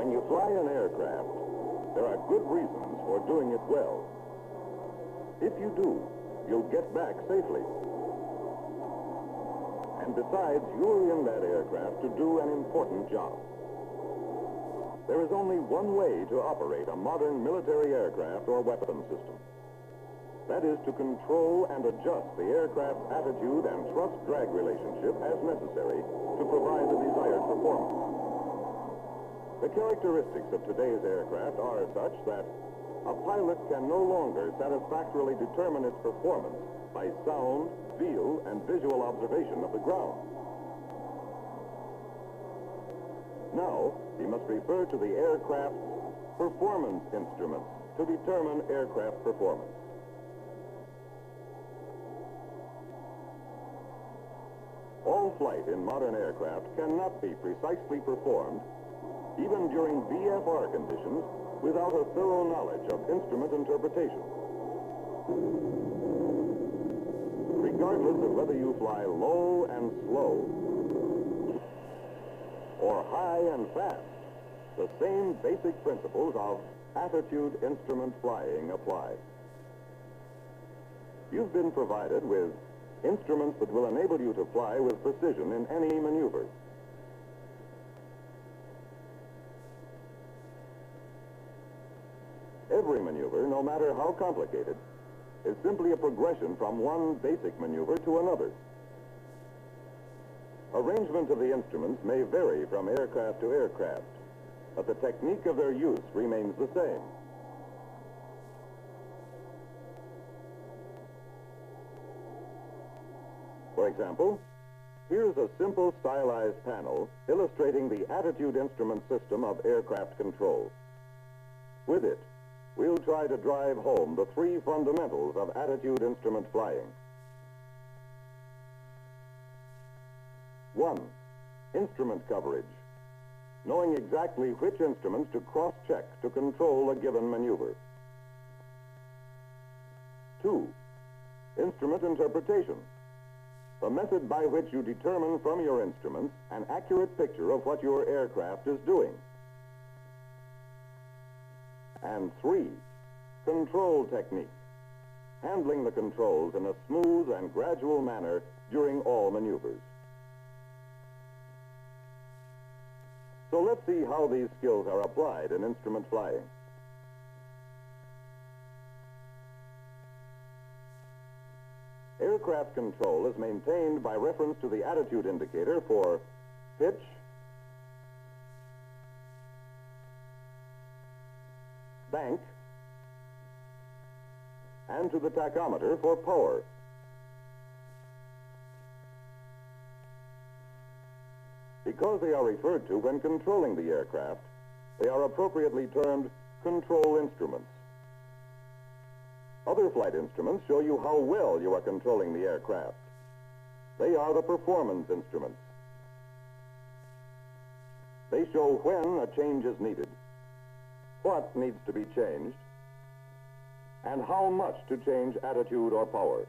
When you fly an aircraft, there are good reasons for doing it well. If you do, you'll get back safely. And besides, you're in that aircraft to do an important job. There is only one way to operate a modern military aircraft or weapon system. That is to control and adjust the aircraft's attitude and thrust-drag relationship as necessary to provide the desired performance. The characteristics of today's aircraft are such that a pilot can no longer satisfactorily determine its performance by sound, feel, and visual observation of the ground. Now, he must refer to the aircraft's performance instruments to determine aircraft performance. All flight in modern aircraft cannot be precisely performed, even during VFR conditions, without a thorough knowledge of instrument interpretation. Regardless of whether you fly low and slow or high and fast, the same basic principles of attitude instrument flying apply. You've been provided with instruments that will enable you to fly with precision in any maneuver. Every maneuver, no matter how complicated, is simply a progression from one basic maneuver to another. Arrangement of the instruments may vary from aircraft to aircraft, but the technique of their use remains the same. For example, here's a simple stylized panel illustrating the attitude instrument system of aircraft control. With it, we'll try to drive home the three fundamentals of attitude instrument flying. 1. Instrument coverage, knowing exactly which instruments to cross-check to control a given maneuver. 2. Instrument interpretation, the method by which you determine from your instruments an accurate picture of what your aircraft is doing. And 3, control technique, handling the controls in a smooth and gradual manner during all maneuvers. So let's see how these skills are applied in instrument flying. Aircraft control is maintained by reference to the attitude indicator for pitch, bank, and to the tachometer for power. Because they are referred to when controlling the aircraft, they are appropriately termed control instruments. Other flight instruments show you how well you are controlling the aircraft. They are the performance instruments. They show when a change is needed, what needs to be changed, and how much to change attitude or power.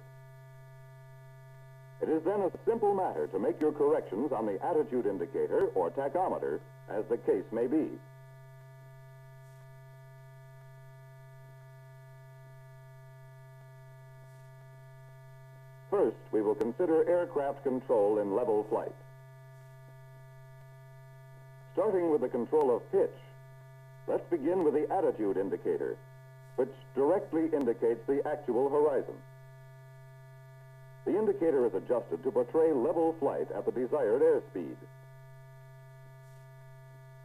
It is then a simple matter to make your corrections on the attitude indicator or tachometer, as the case may be. First, we will consider aircraft control in level flight. Starting with the control of pitch, let's begin with the attitude indicator, which directly indicates the actual horizon. The indicator is adjusted to portray level flight at the desired airspeed.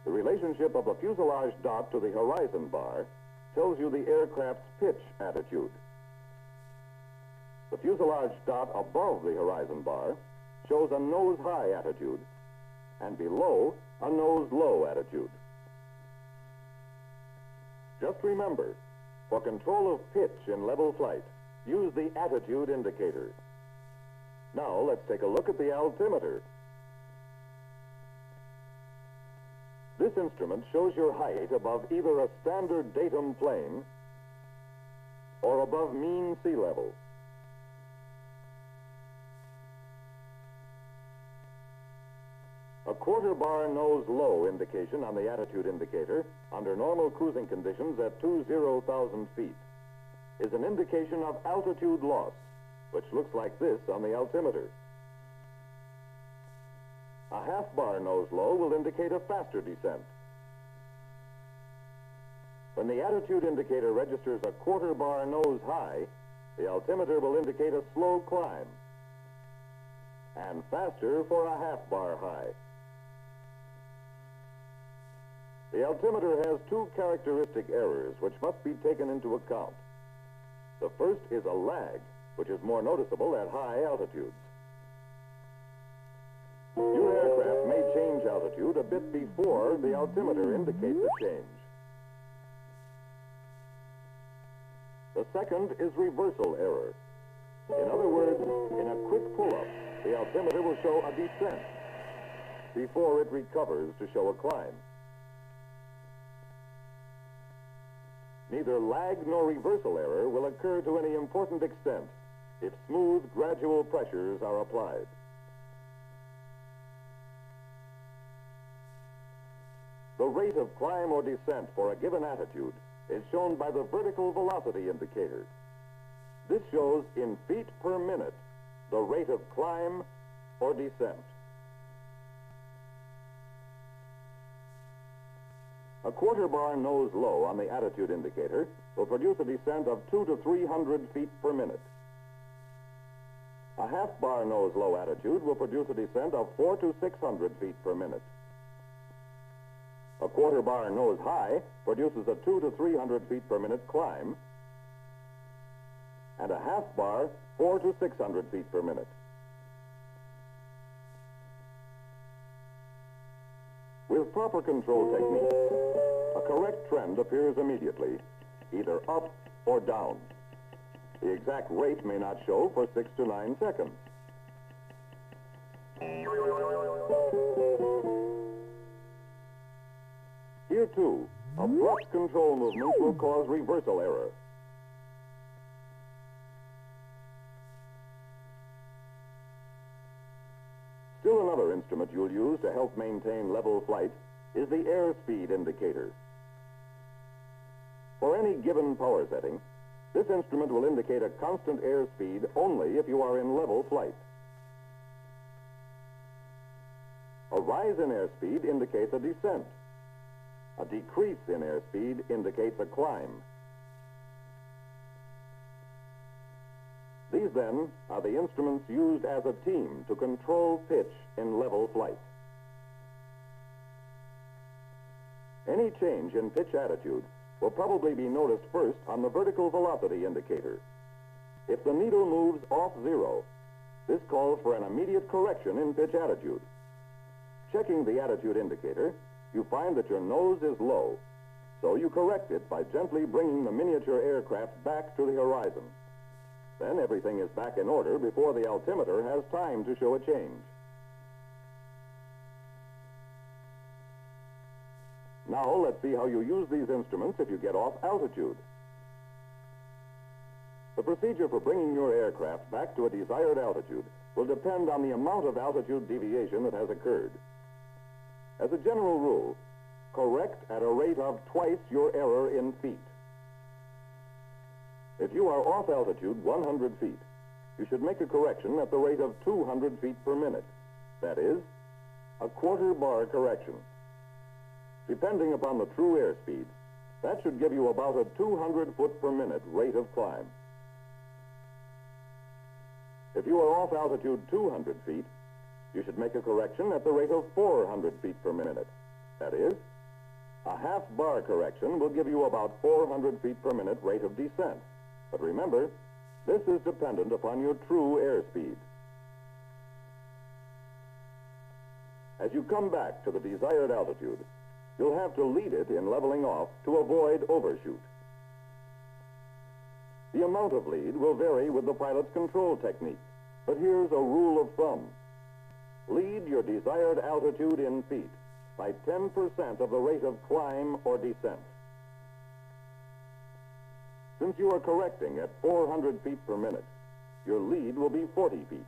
The relationship of the fuselage dot to the horizon bar tells you the aircraft's pitch attitude. The fuselage dot above the horizon bar shows a nose-high attitude, and below, a nose-low attitude. Just remember, for control of pitch in level flight, use the attitude indicator. Now, let's take a look at the altimeter. This instrument shows your height above either a standard datum plane or above mean sea level. A quarter bar nose low indication on the attitude indicator under normal cruising conditions at 20,000 feet is an indication of altitude loss, which looks like this on the altimeter. A half bar nose low will indicate a faster descent. When the attitude indicator registers a quarter bar nose high, the altimeter will indicate a slow climb, and faster for a half bar high. The altimeter has two characteristic errors which must be taken into account. The first is a lag, which is more noticeable at high altitudes. Your aircraft may change altitude a bit before the altimeter indicates a change. The second is reversal error. In other words, in a quick pull-up, the altimeter will show a descent before it recovers to show a climb. Neither lag nor reversal error will occur to any important extent if smooth, gradual pressures are applied. The rate of climb or descent for a given attitude is shown by the vertical velocity indicator. This shows in feet per minute the rate of climb or descent. A quarter bar nose low on the attitude indicator will produce a descent of 200 to 300 feet per minute. A half bar nose low attitude will produce a descent of 400 to 600 feet per minute. A quarter bar nose high produces a 200 to 300 feet per minute climb, and a half bar 400 to 600 feet per minute. With proper control technique, a correct trend appears immediately, either up or down. The exact rate may not show for 6 to 9 seconds. Here, too, abrupt control movements will cause reversal error. Still another instrument you'll use to help maintain level flight is the airspeed indicator. For any given power setting, this instrument will indicate a constant airspeed only if you are in level flight. A rise in airspeed indicates a descent. A decrease in airspeed indicates a climb. These, then, are the instruments used as a team to control pitch in level flight. Any change in pitch attitude will probably be noticed first on the vertical velocity indicator. If the needle moves off zero, this calls for an immediate correction in pitch attitude. Checking the attitude indicator, you find that your nose is low, so you correct it by gently bringing the miniature aircraft back to the horizon. Then everything is back in order before the altimeter has time to show a change. Now let's see how you use these instruments if you get off altitude. The procedure for bringing your aircraft back to a desired altitude will depend on the amount of altitude deviation that has occurred. As a general rule, correct at a rate of twice your error in feet. If you are off altitude 100 feet, you should make a correction at the rate of 200 feet per minute. That is, a quarter bar correction. Depending upon the true airspeed, that should give you about a 200 foot per minute rate of climb. If you are off altitude 200 feet, you should make a correction at the rate of 400 feet per minute. That is, a half bar correction will give you about 400 feet per minute rate of descent. But remember, this is dependent upon your true airspeed. As you come back to the desired altitude, you'll have to lead it in leveling off to avoid overshoot. The amount of lead will vary with the pilot's control technique, but here's a rule of thumb. Lead your desired altitude in feet by 10% of the rate of climb or descent. Since you are correcting at 400 feet per minute, your lead will be 40 feet.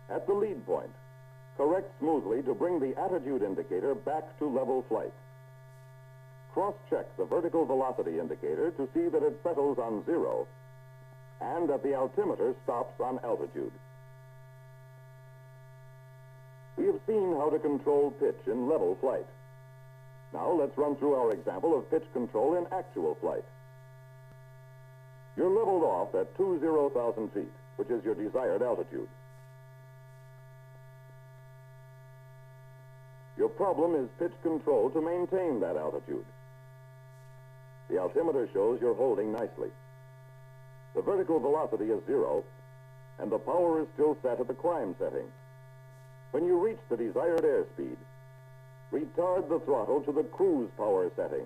At the lead point, Correct smoothly to bring the attitude indicator back to level flight. Cross-check the vertical velocity indicator to see that it settles on 0 and that the altimeter stops on altitude. We have seen how to control pitch in level flight. Now let's run through our example of pitch control in actual flight. You're leveled off at 20,000 feet, which is your desired altitude. Your problem is pitch control to maintain that altitude. The altimeter shows you're holding nicely. The vertical velocity is 0, and the power is still set at the climb setting. When you reach the desired airspeed, retard the throttle to the cruise power setting.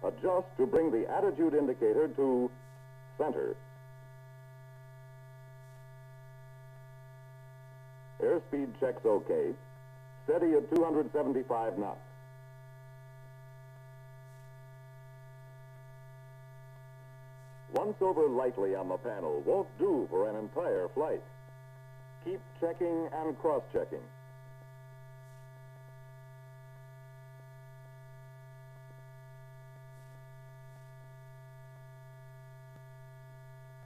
Adjust to bring the attitude indicator to center. Airspeed checks okay. Steady at 275 knots. Once over lightly on the panel won't do for an entire flight. Keep checking and cross-checking.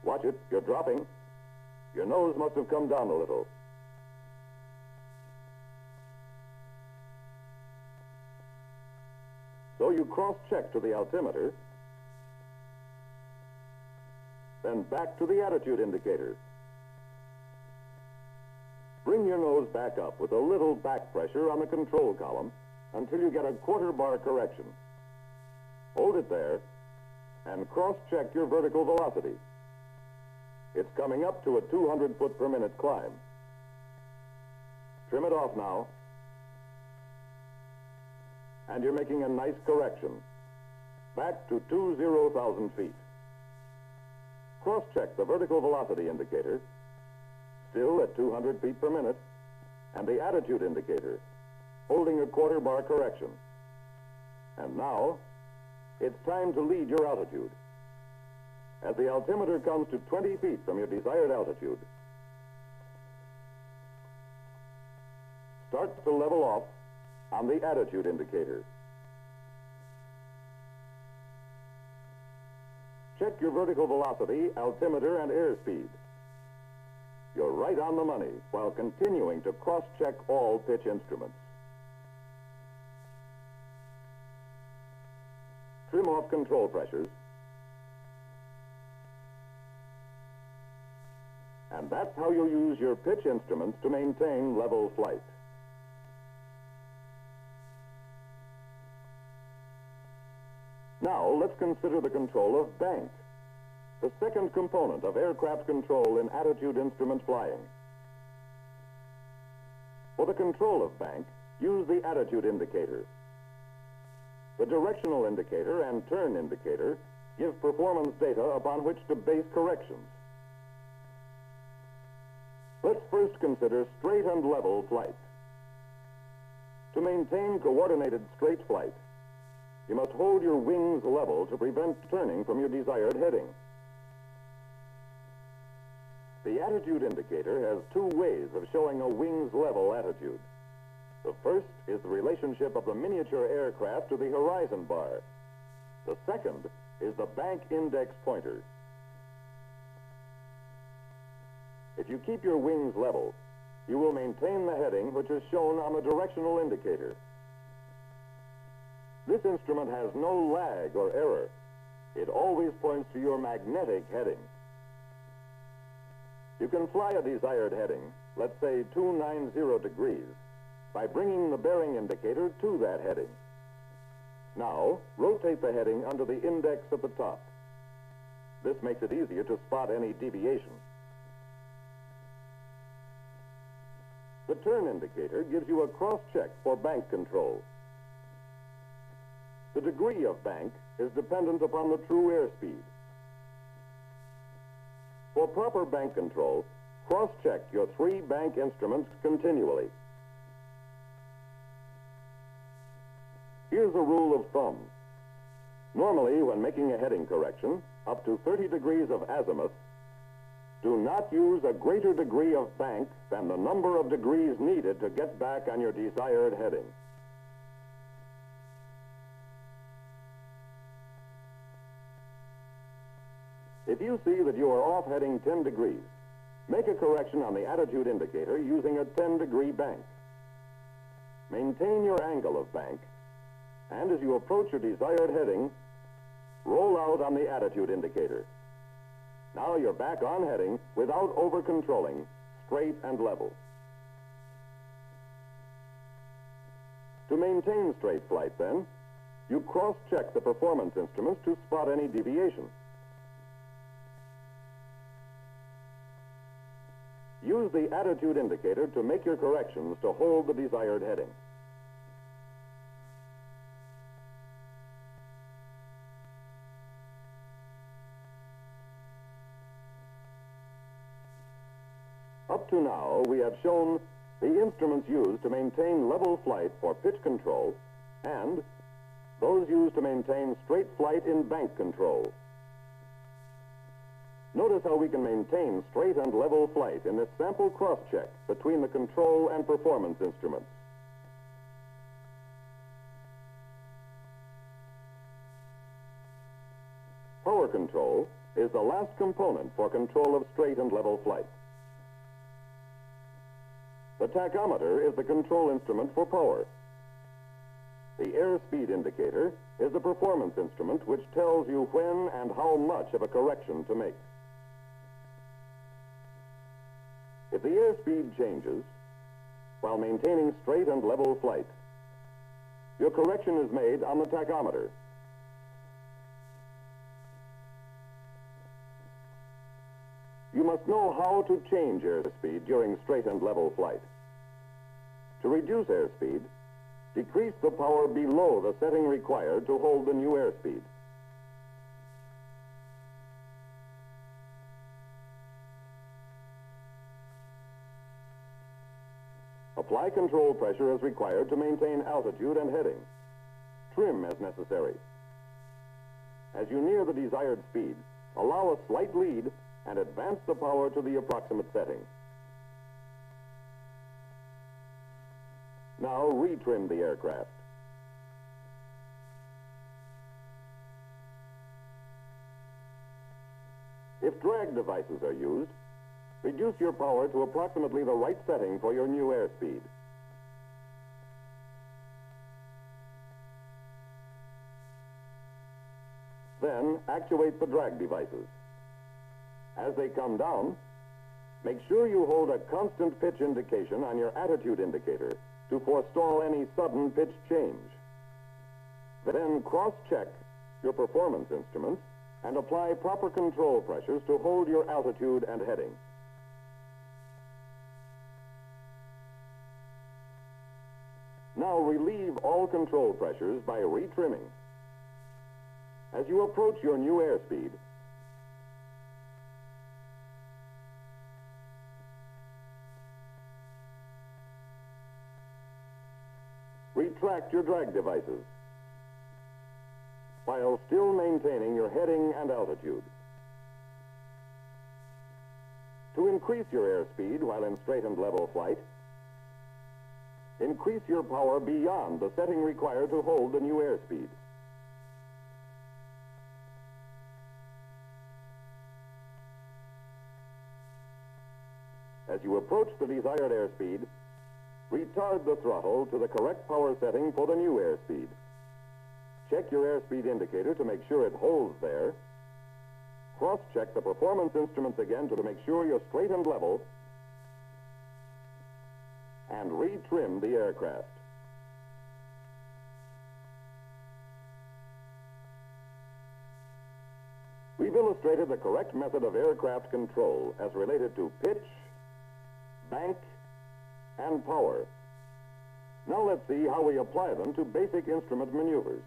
Watch it, you're dropping. Your nose must have come down a little. So you cross-check to the altimeter, then back to the attitude indicator. Bring your nose back up with a little back pressure on the control column until you get a quarter bar correction. Hold it there and cross-check your vertical velocity. It's coming up to a 200 foot per minute climb. Trim it off now. And you're making a nice correction. Back to 20,000 feet. Cross-check the vertical velocity indicator, still at 200 feet per minute, and the attitude indicator, holding a quarter bar correction. And now, it's time to lead your altitude. As the altimeter comes to 20 feet from your desired altitude, start to level off on the attitude indicator. Check your vertical velocity, altimeter, and airspeed. You're right on the money while continuing to cross-check all pitch instruments. Trim off control pressures. And that's how you use your pitch instruments to maintain level flight. Now, let's consider the control of bank, the second component of aircraft control in attitude instrument flying. For the control of bank, use the attitude indicator. The directional indicator and turn indicator give performance data upon which to base corrections. Let's first consider straight and level flight. To maintain coordinated straight flight, you must hold your wings level to prevent turning from your desired heading. The attitude indicator has two ways of showing a wings level attitude. The first is the relationship of the miniature aircraft to the horizon bar. The second is the bank index pointer. If you keep your wings level, you will maintain the heading which is shown on the directional indicator. This instrument has no lag or error. It always points to your magnetic heading. You can fly a desired heading, let's say 290 degrees, by bringing the bearing indicator to that heading. Now, rotate the heading under the index at the top. This makes it easier to spot any deviation. The turn indicator gives you a cross-check for bank control. The degree of bank is dependent upon the true airspeed. For proper bank control, cross-check your three bank instruments continually. Here's a rule of thumb. Normally, when making a heading correction, up to 30 degrees of azimuth, do not use a greater degree of bank than the number of degrees needed to get back on your desired heading. If you see that you are off heading 10 degrees, make a correction on the attitude indicator using a 10-degree bank. Maintain your angle of bank, and as you approach your desired heading, roll out on the attitude indicator. Now you're back on heading without over-controlling, straight and level. To maintain straight flight, then, you cross-check the performance instruments to spot any deviation. Use the attitude indicator to make your corrections to hold the desired heading. Up to now, we have shown the instruments used to maintain level flight for pitch control and those used to maintain straight flight in bank control. Notice how we can maintain straight and level flight in this sample cross-check between the control and performance instruments. Power control is the last component for control of straight and level flight. The tachometer is the control instrument for power. The airspeed indicator is the performance instrument which tells you when and how much of a correction to make. If the airspeed changes while maintaining straight and level flight, your correction is made on the tachometer. You must know how to change airspeed during straight and level flight. To reduce airspeed, decrease the power below the setting required to hold the new airspeed. Apply control pressure as required to maintain altitude and heading. Trim as necessary. As you near the desired speed, allow a slight lead and advance the power to the approximate setting. Now retrim the aircraft. If drag devices are used, reduce your power to approximately the right setting for your new airspeed. Then actuate the drag devices. As they come down, make sure you hold a constant pitch indication on your attitude indicator to forestall any sudden pitch change. Then cross-check your performance instruments and apply proper control pressures to hold your altitude and heading. Now relieve all control pressures by retrimming. As you approach your new airspeed, retract your drag devices while still maintaining your heading and altitude. To increase your airspeed while in straight and level flight, increase your power beyond the setting required to hold the new airspeed. As you approach the desired airspeed, retard the throttle to the correct power setting for the new airspeed. Check your airspeed indicator to make sure it holds there. Cross-check the performance instruments again to make sure you're straight and level. And retrim the aircraft. We've illustrated the correct method of aircraft control as related to pitch, bank, and power. Now let's see how we apply them to basic instrument maneuvers.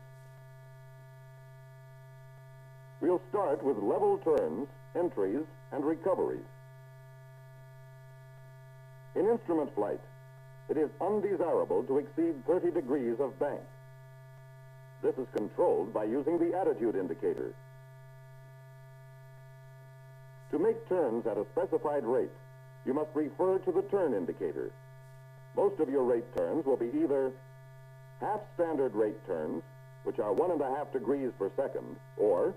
We'll start with level turns, entries, and recoveries. In instrument flight, it is undesirable to exceed 30 degrees of bank. This is controlled by using the attitude indicator. To make turns at a specified rate, you must refer to the turn indicator. Most of your rate turns will be either half standard rate turns, which are 1.5 degrees per second, or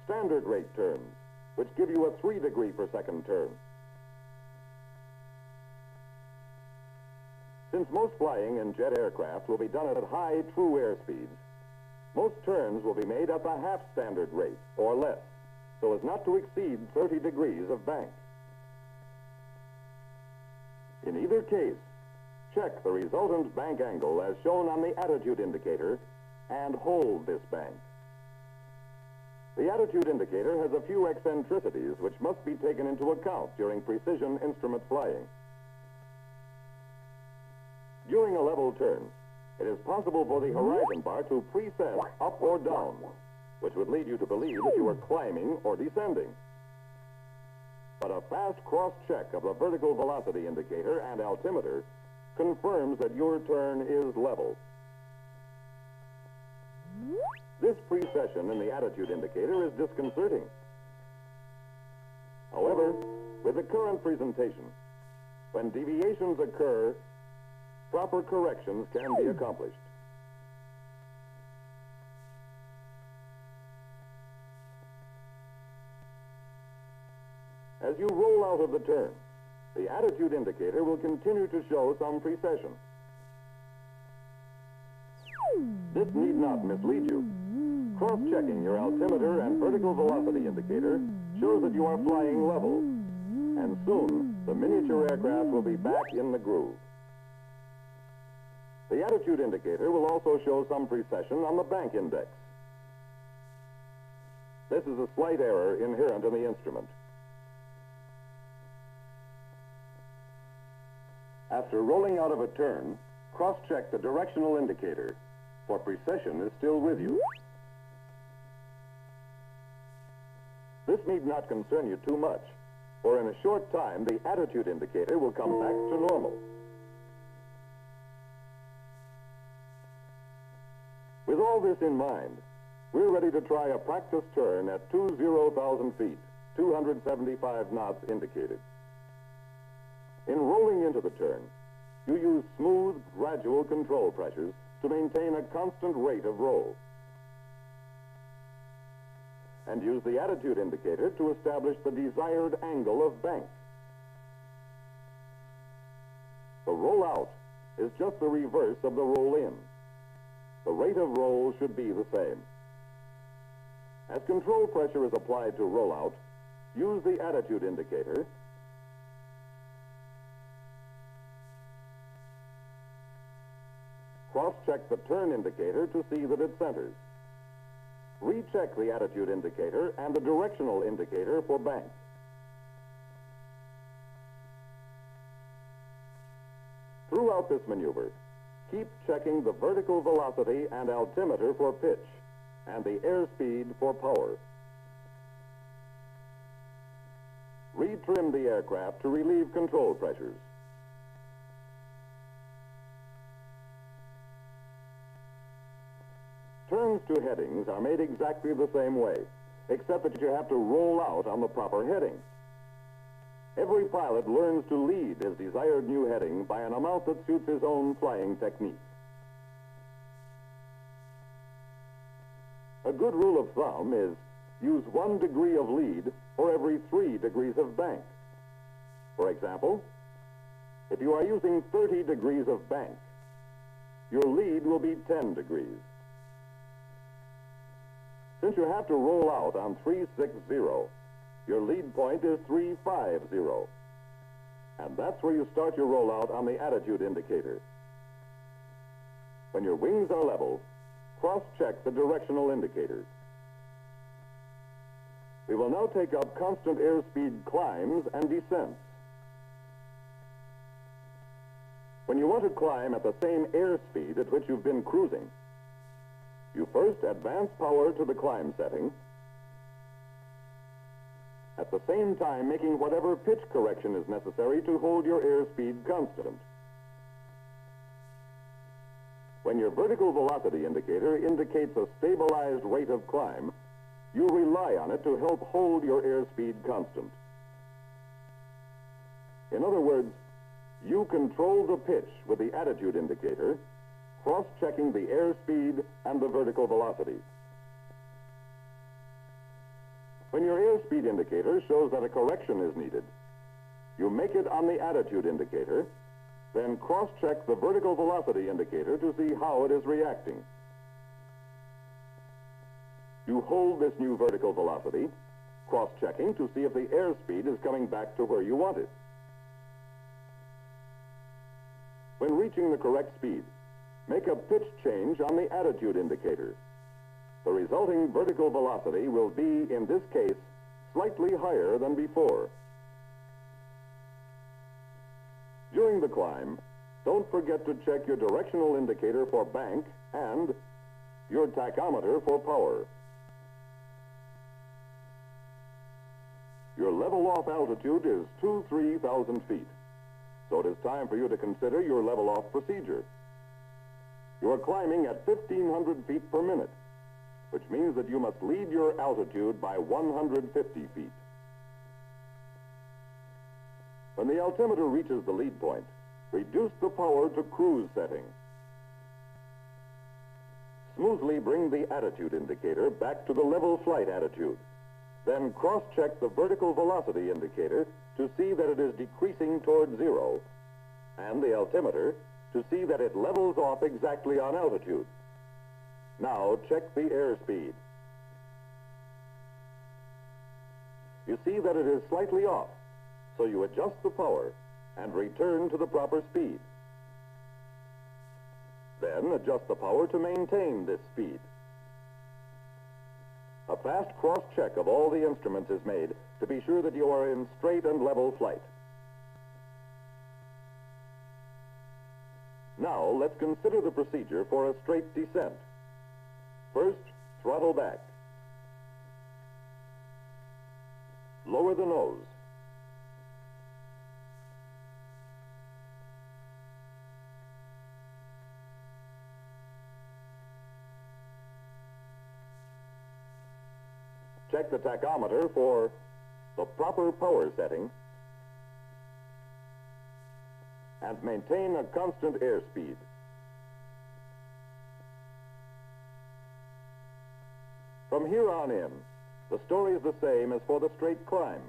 standard rate turns, which give you a 3 degree per second turn. Since most flying in jet aircraft will be done at high true air speeds, most turns will be made at the half standard rate, or less, so as not to exceed 30 degrees of bank. In either case, check the resultant bank angle as shown on the attitude indicator and hold this bank. The attitude indicator has a few eccentricities which must be taken into account during precision instrument flying. During a level turn, it is possible for the horizon bar to preset up or down, which would lead you to believe that you are climbing or descending. But a fast cross-check of the vertical velocity indicator and altimeter confirms that your turn is level. This precession in the attitude indicator is disconcerting. However, with the current presentation, when deviations occur, proper corrections can be accomplished. As you roll out of the turn, the attitude indicator will continue to show some precession. This need not mislead you. Cross-checking your altimeter and vertical velocity indicator shows that you are flying level, and soon the miniature aircraft will be back in the groove. The attitude indicator will also show some precession on the bank index. This is a slight error inherent in the instrument. After rolling out of a turn, cross-check the directional indicator, for precession is still with you. This need not concern you too much, for in a short time the attitude indicator will come back to normal. With all this in mind, we're ready to try a practice turn at 20,000 feet, 275 knots indicated. In rolling into the turn, you use smooth, gradual control pressures to maintain a constant rate of roll. And use the attitude indicator to establish the desired angle of bank. The roll out is just the reverse of the roll in. The rate of roll should be the same. As control pressure is applied to roll out, use the attitude indicator cross-check the turn indicator to see that it centers. Recheck the attitude indicator and the directional indicator for bank. Throughout this maneuver, keep checking the vertical velocity and altimeter for pitch and the airspeed for power. Retrim the aircraft to relieve control pressures. Turns to headings are made exactly the same way, except that you have to roll out on the proper heading. Every pilot learns to lead his desired new heading by an amount that suits his own flying technique. A good rule of thumb is use 1 degree of lead for every 3 degrees of bank. For example, if you are using 30 degrees of bank, your lead will be 10 degrees. Since you have to roll out on 360, your lead point is 350. And that's where you start your rollout on the attitude indicator. When your wings are level, cross-check the directional indicators. We will now take up constant airspeed climbs and descents. When you want to climb at the same airspeed at which you've been cruising, you first advance power to the climb setting, at the same time making whatever pitch correction is necessary to hold your airspeed constant. When your vertical velocity indicator indicates a stabilized rate of climb, You rely on it to help hold your airspeed constant. In other words, you control the pitch with the attitude indicator, cross-checking the airspeed and the vertical velocity. When your airspeed indicator shows that a correction is needed, you make it on the attitude indicator, then cross-check the vertical velocity indicator to see how it is reacting. You hold this new vertical velocity, cross-checking to see if the airspeed is coming back to where you want it. When reaching the correct speed, make a pitch change on the attitude indicator. The resulting vertical velocity will be, in this case, slightly higher than before. During the climb, don't forget to check your directional indicator for bank and your tachometer for power. Your level-off altitude is 3,000 feet, so it is time for you to consider your level-off procedure. You are climbing at 1,500 feet per minute, which means that you must lead your altitude by 150 feet. When the altimeter reaches the lead point, reduce the power to cruise setting. Smoothly bring the attitude indicator back to the level flight attitude. Then cross-check the vertical velocity indicator to see that it is decreasing toward zero, and the altimeter to see that it levels off exactly on altitude. Now check the airspeed. You see that it is slightly off, so you adjust the power and return to the proper speed. Then adjust the power to maintain this speed. A fast cross-check of all the instruments is made to be sure that you are in straight and level flight. Now, let's consider the procedure for a straight descent. First, throttle back. Lower the nose. Check the tachometer for the proper power setting and maintain a constant airspeed. From here on in, the story is the same as for the straight climb.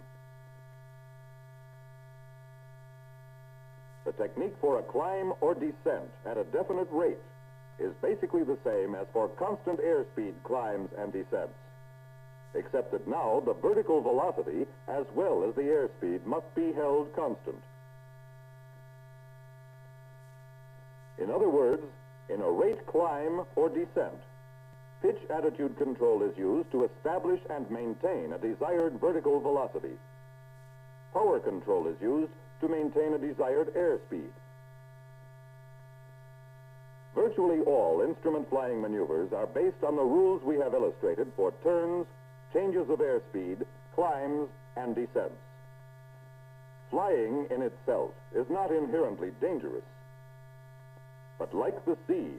The technique for a climb or descent at a definite rate is basically the same as for constant airspeed climbs and descents, except that now the vertical velocity as well as the airspeed must be held constant. In other words, in a rate climb or descent, pitch attitude control is used to establish and maintain a desired vertical velocity. Power control is used to maintain a desired airspeed. Virtually all instrument flying maneuvers are based on the rules we have illustrated for turns, changes of airspeed, climbs, and descents. Flying in itself is not inherently dangerous, but like the sea,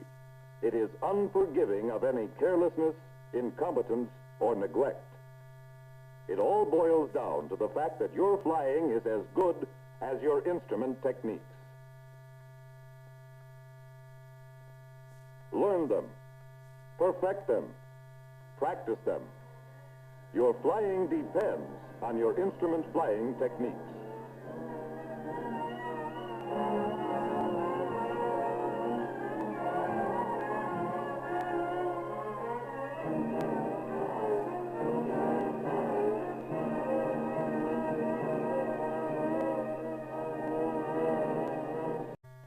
it is unforgiving of any carelessness, incompetence, or neglect. It all boils down to the fact that your flying is as good as your instrument techniques. Learn them, perfect them, practice them. Your flying depends on your instrument flying techniques.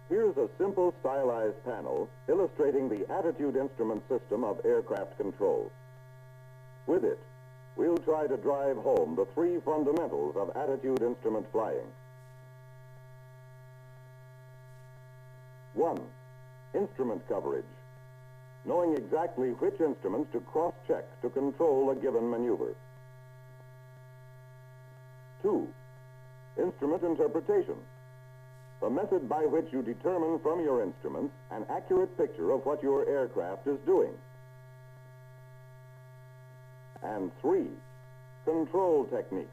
Here's a simple stylized panel illustrating the attitude instrument system of aircraft control. With it, we'll try to drive home the three fundamentals of attitude instrument flying. 1. Instrument coverage. Knowing exactly which instruments to cross-check to control a given maneuver. 2. Instrument interpretation. The method by which you determine from your instruments an accurate picture of what your aircraft is doing. And 3, control technique,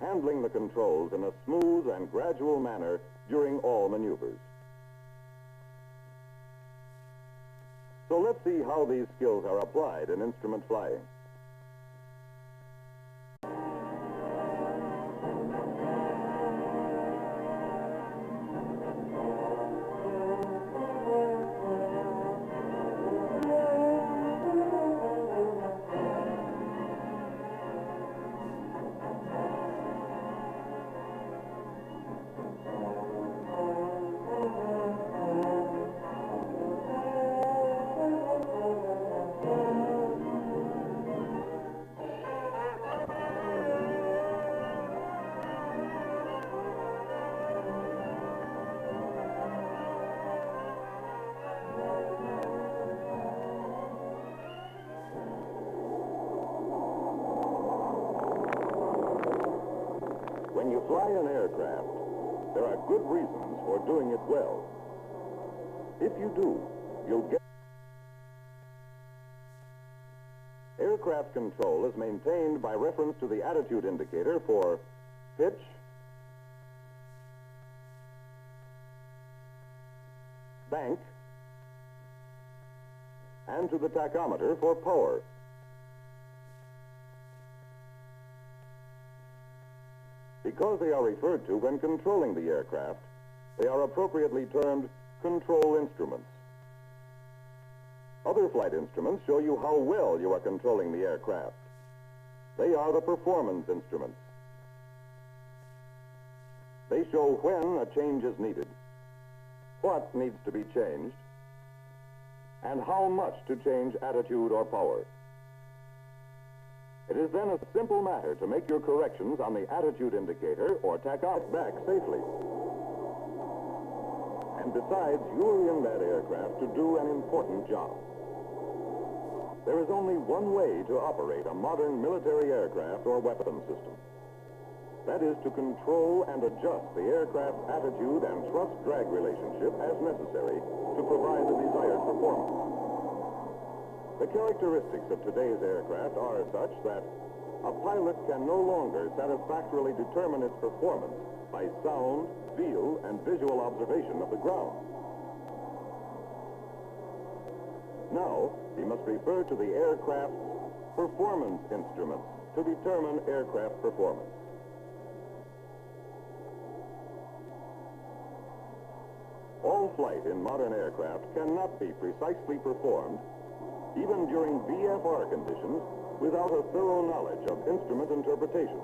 handling the controls in a smooth and gradual manner during all maneuvers. So let's see how these skills are applied in instrument flying. When you fly an aircraft, there are good reasons for doing it well. If you do, you'll get... Aircraft control is maintained by reference to the attitude indicator for pitch, bank, and to the tachometer for power. Because they are referred to when controlling the aircraft, they are appropriately termed control instruments. Other flight instruments show you how well you are controlling the aircraft. They are the performance instruments. They show when a change is needed, what needs to be changed, and how much to change attitude or power. It is then a simple matter to make your corrections on the attitude indicator or tachometer back safely. And besides, you're in that aircraft to do an important job. There is only one way to operate a modern military aircraft or weapon system. That is to control and adjust the aircraft's attitude and thrust-drag relationship as necessary to provide the desired performance. The characteristics of today's aircraft are such that a pilot can no longer satisfactorily determine its performance by sound, feel, and visual observation of the ground. Now, he must refer to the aircraft's performance instruments to determine aircraft performance. All flight in modern aircraft cannot be precisely performed even during VFR conditions, without a thorough knowledge of instrument interpretation.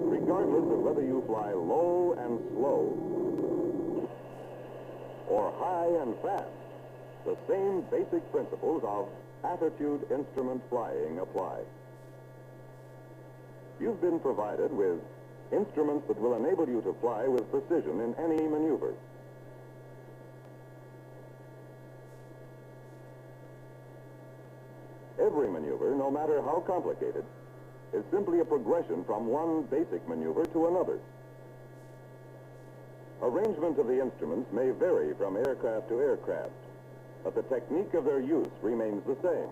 Regardless of whether you fly low and slow, or high and fast, the same basic principles of attitude instrument flying apply. You've been provided with instruments that will enable you to fly with precision in any maneuver. Every maneuver, no matter how complicated, is simply a progression from one basic maneuver to another. Arrangement of the instruments may vary from aircraft to aircraft, but the technique of their use remains the same.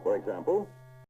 For example,